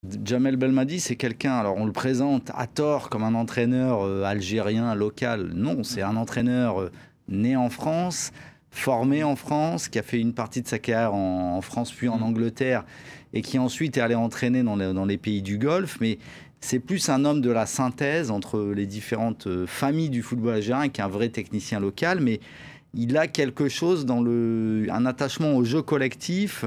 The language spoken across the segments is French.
Djamel Belmadi, c'est quelqu'un, alors on le présente à tort comme un entraîneur algérien local. Non, c'est un entraîneur né en France, formé en France, qui a fait une partie de sa carrière en France puis en Angleterre et qui ensuite est allé entraîner dans les pays du Golfe. Mais c'est plus un homme de la synthèse entre les différentes familles du football algérien qu'un vrai technicien local. Mais il a quelque chose un attachement au jeu collectif.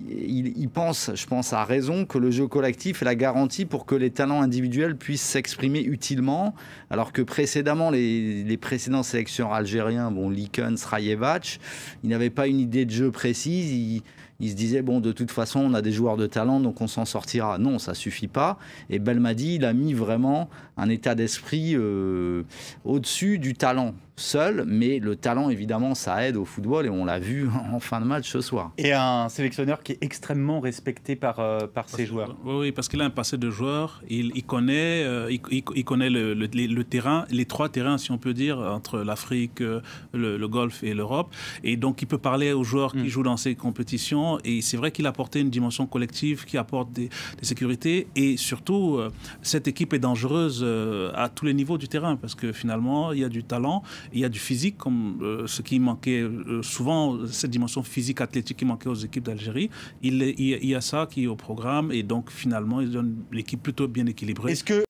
Il pense, je pense à raison, que le jeu collectif est la garantie pour que les talents individuels puissent s'exprimer utilement, alors que précédemment, les précédents sélectionneurs algériens, bon, Likens, Rajevac, ils n'avaient pas une idée de jeu précise. Ils se disaient, bon, de toute façon, on a des joueurs de talent, donc on s'en sortira. Non, ça suffit pas. Et Belmadi, il a mis vraiment un état d'esprit au-dessus du talent seul, mais le talent, évidemment, ça aide au football, et on l'a vu en fin de match ce soir. Et un sélectionneur qui est extrêmement respecté par ses joueurs. Oui, parce qu'il a un passé de joueur, il connaît, il connaît le terrain, les trois terrains, si on peut dire, entre l'Afrique, le Golfe et l'Europe, et donc il peut parler aux joueurs qui jouent dans ces compétitions, et c'est vrai qu'il a apporté une dimension collective qui apporte des sécurités, et surtout, cette équipe est dangereuse à tous les niveaux du terrain, parce que finalement, il y a du talent, il y a du physique, comme ce qui manquait souvent, cette dimension physique, athlétique qui manquait aux équipes d'Algérie. Il y a ça qui est au programme, et donc finalement, ils donnent l'équipe plutôt bien équilibrée.